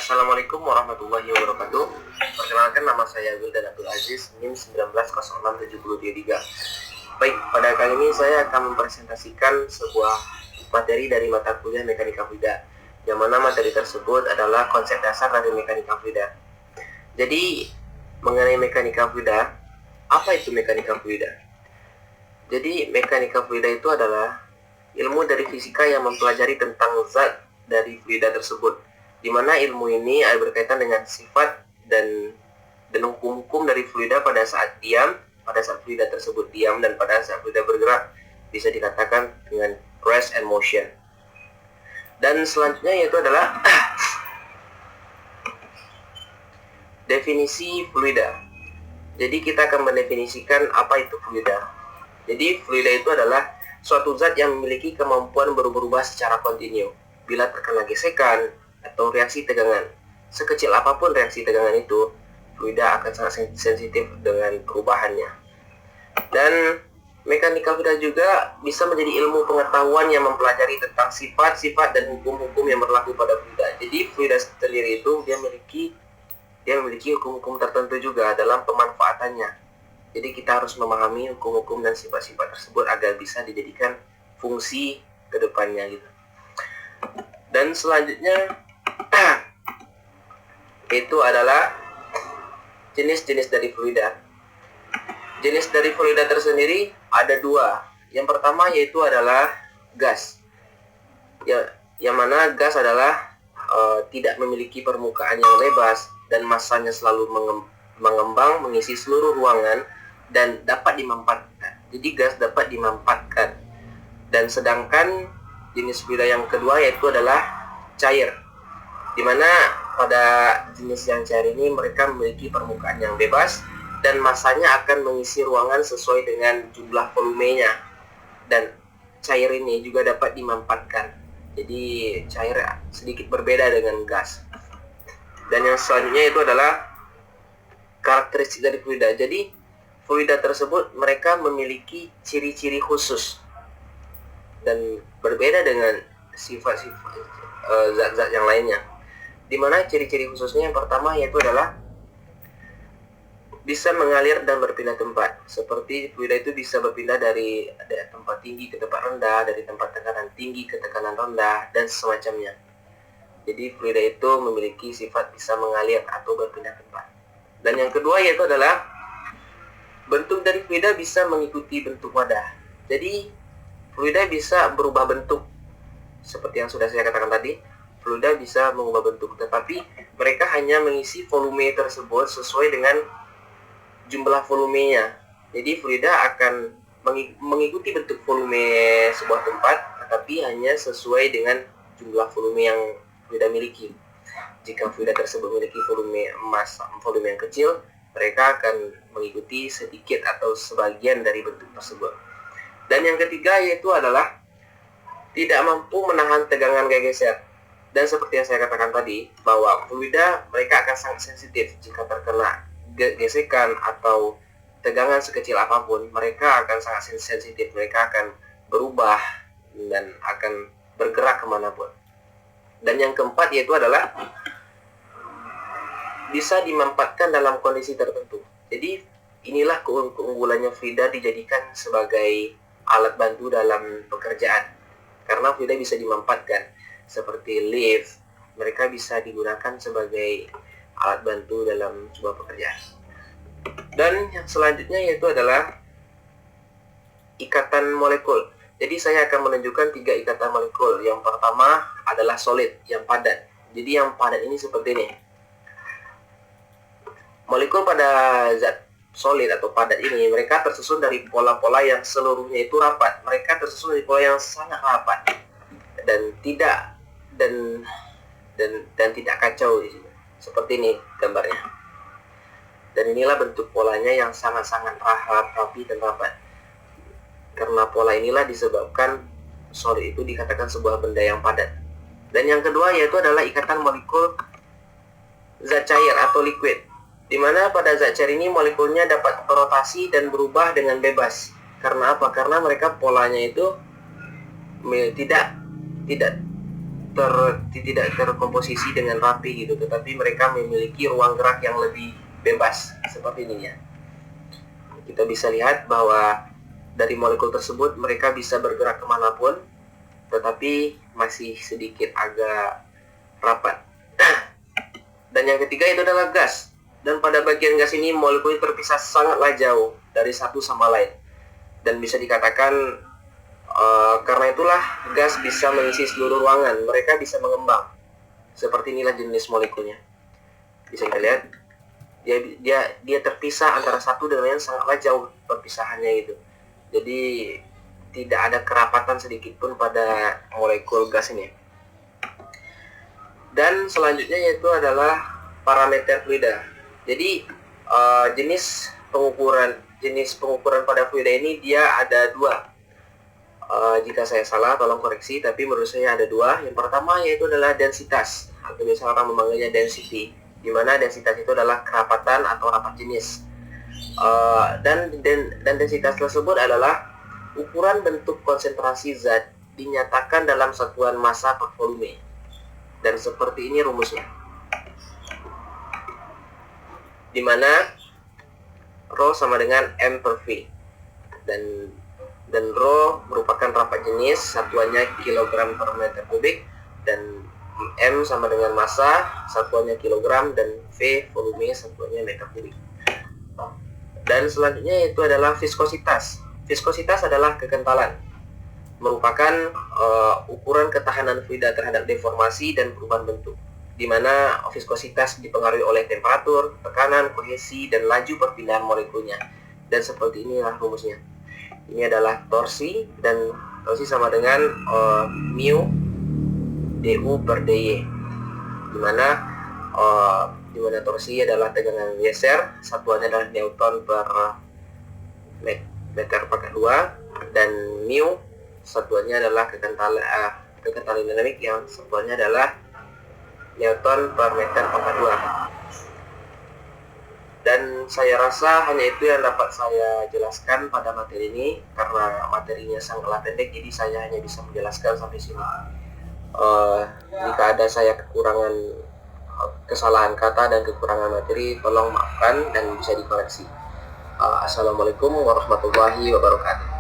Assalamualaikum warahmatullahi wabarakatuh. Perkenalkan, nama saya Wildan Abdul Aziz, NIM 190673. Baik, pada kali ini saya akan mempresentasikan sebuah materi dari mata kuliah Mekanika Fluida, yang mana materi tersebut adalah konsep dasar dari Mekanika Fluida. Jadi, mengenai Mekanika Fluida, apa itu Mekanika Fluida? Jadi, Mekanika Fluida itu adalah ilmu dari fisika yang mempelajari tentang zat dari fluida tersebut, di mana ilmu ini berkaitan dengan sifat dan hukum-hukum dari fluida pada saat diam, pada saat fluida tersebut diam, dan pada saat fluida bergerak, bisa dikatakan dengan rest and motion. Dan selanjutnya yaitu adalah definisi fluida. Jadi kita akan mendefinisikan apa itu fluida. Jadi fluida itu adalah suatu zat yang memiliki kemampuan berubah-ubah secara kontinu bila terkena gesekan atau reaksi tegangan. Sekecil apapun reaksi tegangan itu, fluida akan sangat sensitif dengan perubahannya. Dan mekanika fluida juga bisa menjadi ilmu pengetahuan yang mempelajari tentang sifat-sifat dan hukum-hukum yang berlaku pada fluida. Jadi fluida sendiri itu dia memiliki hukum-hukum tertentu juga dalam pemanfaatannya. Jadi kita harus memahami hukum-hukum dan sifat-sifat tersebut agar bisa dijadikan fungsi ke depannya gitu. Dan selanjutnya itu adalah jenis-jenis dari fluida. Jenis dari fluida tersendiri ada dua. Yang pertama yaitu adalah gas. Yang mana gas adalah tidak memiliki permukaan yang bebas dan massanya selalu mengembang mengisi seluruh ruangan dan dapat dimanfaatkan. Jadi gas dapat dimanfaatkan. Dan sedangkan jenis fluida yang kedua yaitu adalah cair, dimana pada jenis yang cair ini mereka memiliki permukaan yang bebas dan massanya akan mengisi ruangan sesuai dengan jumlah volumenya, dan cair ini juga dapat dimanfaatkan. Jadi cair sedikit berbeda dengan gas. Dan yang selanjutnya itu adalah karakteristik dari fluida. Jadi fluida tersebut mereka memiliki ciri-ciri khusus dan berbeda dengan sifat-sifat zat-zat yang lainnya. Dimana ciri-ciri khususnya yang pertama yaitu adalah bisa mengalir dan berpindah tempat. Seperti fluida itu bisa berpindah dari tempat tinggi ke tempat rendah, dari tempat tekanan tinggi ke tekanan rendah, dan semacamnya. Jadi fluida itu memiliki sifat bisa mengalir atau berpindah tempat. Dan yang kedua yaitu adalah bentuk dari fluida bisa mengikuti bentuk wadah. Jadi fluida bisa berubah bentuk. Seperti yang sudah saya katakan tadi, fluida bisa mengubah bentuk, tetapi mereka hanya mengisi volume tersebut sesuai dengan jumlah volumenya. Jadi fluida akan mengikuti bentuk volume sebuah tempat, tetapi hanya sesuai dengan jumlah volume yang fluida miliki. Jika fluida tersebut memiliki volume yang kecil, mereka akan mengikuti sedikit atau sebagian dari bentuk tersebut. Dan yang ketiga yaitu adalah tidak mampu menahan tegangan geser. Dan seperti yang saya katakan tadi, bahwa fluida mereka akan sangat sensitif jika terkena gesekan atau tegangan sekecil apapun, mereka akan sangat sensitif, mereka akan berubah dan akan bergerak kemanapun. Dan yang keempat yaitu adalah bisa dimanfaatkan dalam kondisi tertentu. Jadi inilah keunggulannya fluida dijadikan sebagai alat bantu dalam pekerjaan. Karena fluida bisa dimanfaatkan seperti lift, mereka bisa digunakan sebagai alat bantu dalam sebuah pekerjaan. Dan yang selanjutnya yaitu adalah ikatan molekul. Jadi saya akan menunjukkan 3 ikatan molekul. Yang pertama adalah solid, yang padat. Jadi yang padat ini seperti ini. Molekul pada zat solid atau padat ini, mereka tersusun dari pola-pola yang seluruhnya itu rapat. Mereka tersusun dari pola yang sangat rapat dan tidak tidak kacau di sini. Seperti ini gambarnya. Dan inilah bentuk polanya yang sangat-sangat rapi dan rapat. Karena pola inilah disebabkan solid itu dikatakan sebuah benda yang padat. Dan yang kedua yaitu adalah ikatan molekul zat cair atau liquid, di mana pada zat cair ini molekulnya dapat berotasi dan berubah dengan bebas. Karena apa? Karena mereka polanya itu tidak tidak terkomposisi dengan rapi gitu, tetapi mereka memiliki ruang gerak yang lebih bebas seperti ini ya. Kita bisa lihat bahwa dari molekul tersebut mereka bisa bergerak kemanapun, tetapi masih sedikit agak rapat. Dan yang ketiga itu adalah gas. Dan pada bagian gas ini molekul terpisah sangatlah jauh dari satu sama lain. Dan bisa dikatakan karena itulah gas bisa mengisi seluruh ruangan. Mereka bisa mengembang. Seperti inilah jenis molekulnya. Bisa kita lihat. Dia terpisah antara satu dengan lain sangatlah jauh perpisahannya itu. Jadi tidak ada kerapatan sedikit pun pada molekul gas ini. Dan selanjutnya yaitu adalah parameter fluida. Jadi jenis pengukuran pada fluida ini dia ada dua. Jika saya salah tolong koreksi, tapi menurut saya ada dua. Yang pertama yaitu adalah densitas, atau biasa orang memanggilnya density, di mana densitas itu adalah kerapatan atau rapat jenis. Dan densitas tersebut adalah ukuran bentuk konsentrasi zat dinyatakan dalam satuan massa per volume. Dan seperti ini rumusnya, di mana Rho sama dengan M per V, dan Rho merupakan rapat jenis, satuannya kilogram per meter kubik, dan M sama dengan massa, satuannya kilogram, dan V volume, satuannya meter kubik. Dan selanjutnya itu adalah viskositas. Viskositas adalah kekentalan, merupakan ukuran ketahanan fluida terhadap deformasi dan perubahan bentuk, di mana viskositas dipengaruhi oleh temperatur, tekanan, kohesi, dan laju perpindahan molekulnya. Dan seperti inilah rumusnya. Ini adalah torsi, dan torsi sama dengan mu du per dy, di mana torsi adalah tegangan geser, satuannya adalah Newton per meter pangkat 2, dan mu satuannya adalah kekentalan dinamik yang satuannya adalah Newton per meter pangkat 2. Dan saya rasa hanya itu yang dapat saya jelaskan pada materi ini, karena materinya sangatlah pendek, jadi saya hanya bisa menjelaskan sampai sini. Jika ada saya kekurangan kesalahan kata dan kekurangan materi, tolong maafkan dan bisa dikoreksi. Assalamualaikum warahmatullahi wabarakatuh.